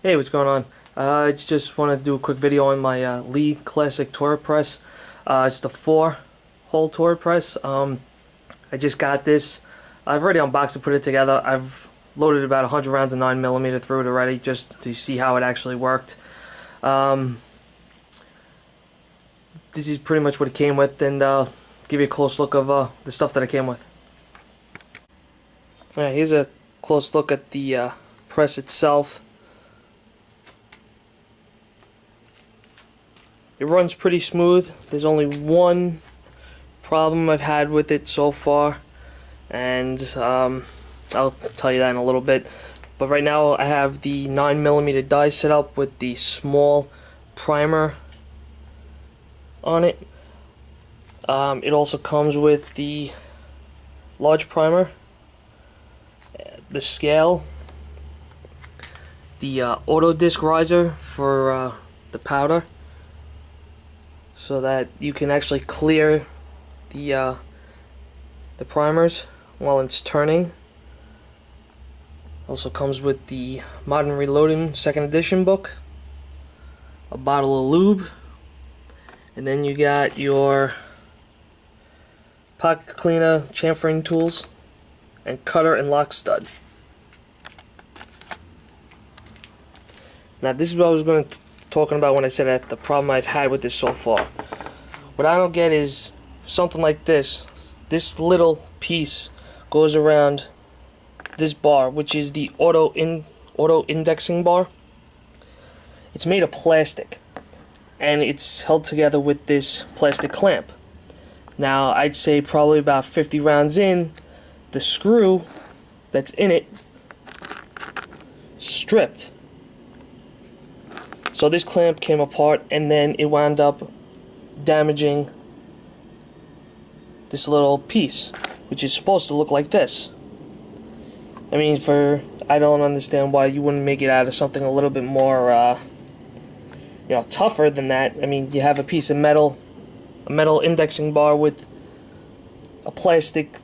Hey, what's going on? I just want to do a quick video on my Lee Classic Torah Press. It's the 4-hole Torah Press. I just got this. I've already unboxed and put it together. I've loaded about 100 rounds of 9mm through it already just to see how it actually worked. This is pretty much what it came with, and give you a close look of the stuff that it came with. Alright, here's a close look at the press itself. It runs pretty smooth. There's only one problem I've had with it so far, and I'll tell you that in a little bit. But right now I have the 9mm die set up with the small primer on it. It also comes with the large primer, the scale, the auto disc riser for the powder, so that you can actually clear the primers while it's turning. Also comes with the Modern Reloading 2nd edition book, a bottle of lube, and then you got your pocket cleaner, chamfering tools, and cutter and lock stud. Now this is what I was going to talking about when I said that the problem I've had with this so far. What I don't get is something like this. This little piece goes around this bar, which is the auto indexing bar. It's made of plastic, and it's held together with this plastic clamp. Now I'd say probably about 50 rounds in, the screw that's in it stripped. So this clamp came apart, and then it wound up damaging this little piece, which is supposed to look like this. I mean, I don't understand why you wouldn't make it out of something a little bit more, tougher than that. I mean, you have a piece of metal, a metal indexing bar with a plastic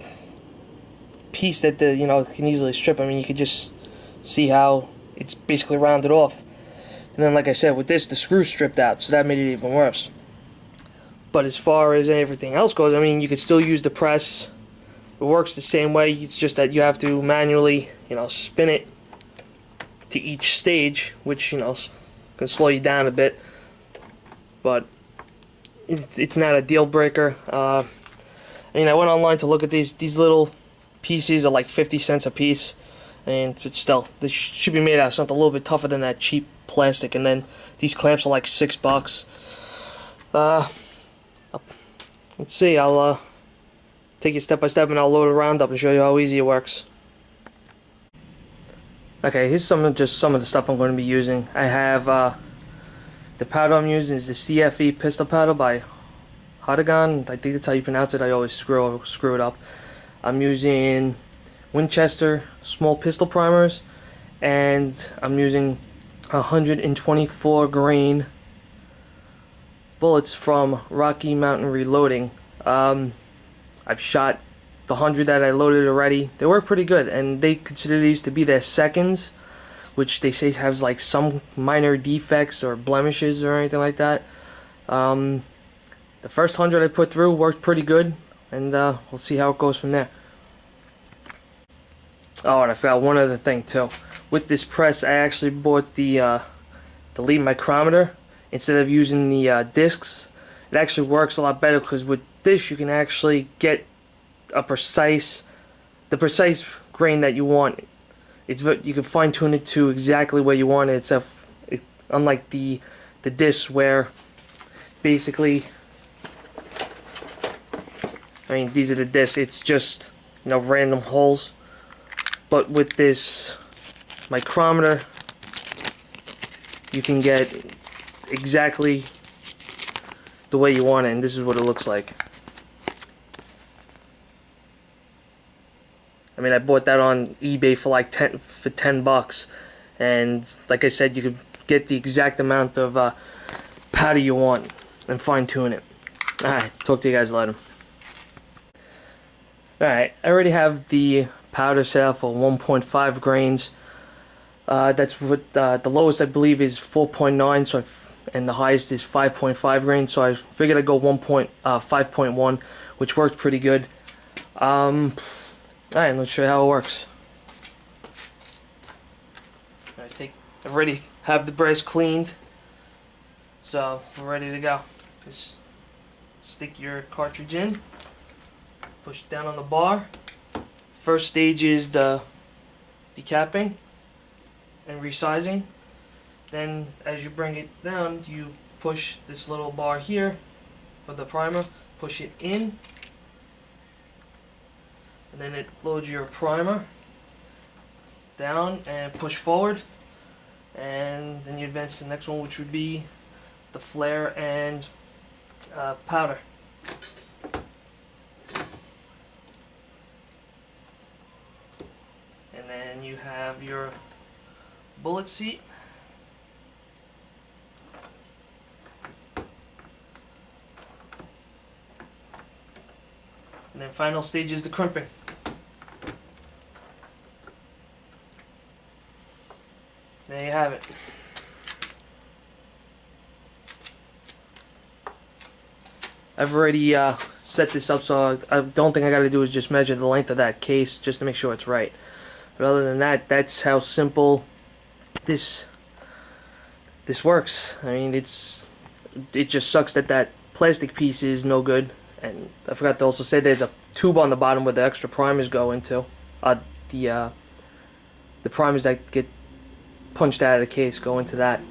piece that can easily strip. I mean, you could just see how it's basically rounded off. And then, like I said, with this, the screw stripped out, so that made it even worse. But as far as everything else goes, I mean, you could still use the press. It works the same way. It's just that you have to manually, spin it to each stage, which, can slow you down a bit. But it's not a deal breaker. I mean, I went online to look at these little pieces are like 50 cents a piece. And it's still, this should be made out of something a little bit tougher than that cheap plastic. And then these clamps are like $6. Let's see, I'll take you step by step, and I'll load a round up and show you how easy it works. Okay, here's some of the stuff I'm going to be using. I have the powder I'm using is the CFE pistol powder by Hodagon. I think that's how you pronounce it. I always screw it up. I'm using Winchester small pistol primers, and I'm using 124 grain bullets from Rocky Mountain Reloading. I've shot the 100 that I loaded already. They work pretty good, and they consider these to be their seconds, which they say has like some minor defects or blemishes or anything like that. The first 100 I put through worked pretty good, and we'll see how it goes from there. Oh, and I forgot one other thing too. With this press, I actually bought the Lee micrometer instead of using the discs. It actually works a lot better because with this you can actually get the precise grain that you want. You can fine tune it to exactly where you want it. Unlike the discs where basically, I mean, these are the discs. It's just random holes. But with this micrometer, you can get exactly the way you want it, and this is what it looks like. I mean, I bought that on eBay for like $10, and like I said, you could get the exact amount of powder you want and fine tune it. Alright, talk to you guys later. Alright, I already have the powder set up for 1.5 grains. That's what the lowest I believe is 4.9, so and the highest is 5.5 grain. So I figured I'd go 5.1, which worked pretty good. Alright, let's show you how it works. I already have the brace cleaned, so we're ready to go. Just stick your cartridge in, push down on the bar. First stage is the decapping and resizing. Then as you bring it down, you push this little bar here for the primer, push it in, and then it loads your primer down and push forward, and then you advance to the next one, which would be the flare and powder. And then you have your bullet seat. And then final stage is the crimping. There you have it. I've already set this up, so the only thing I gotta do is just measure the length of that case just to make sure it's right. But other than that, that's how simple this works. I mean, it just sucks that that plastic piece is no good. And I forgot to also say there's a tube on the bottom where the extra primers go into. The primers that get punched out of the case go into that.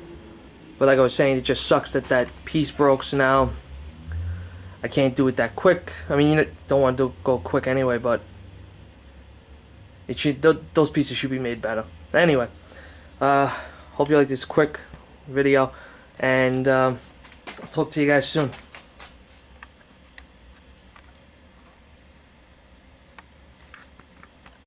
But like I was saying, it just sucks that that piece broke, so now I can't do it that quick. I mean, you don't want to go quick anyway, but it should, those pieces should be made better. Anyway, hope you like this quick video, and I'll talk to you guys soon.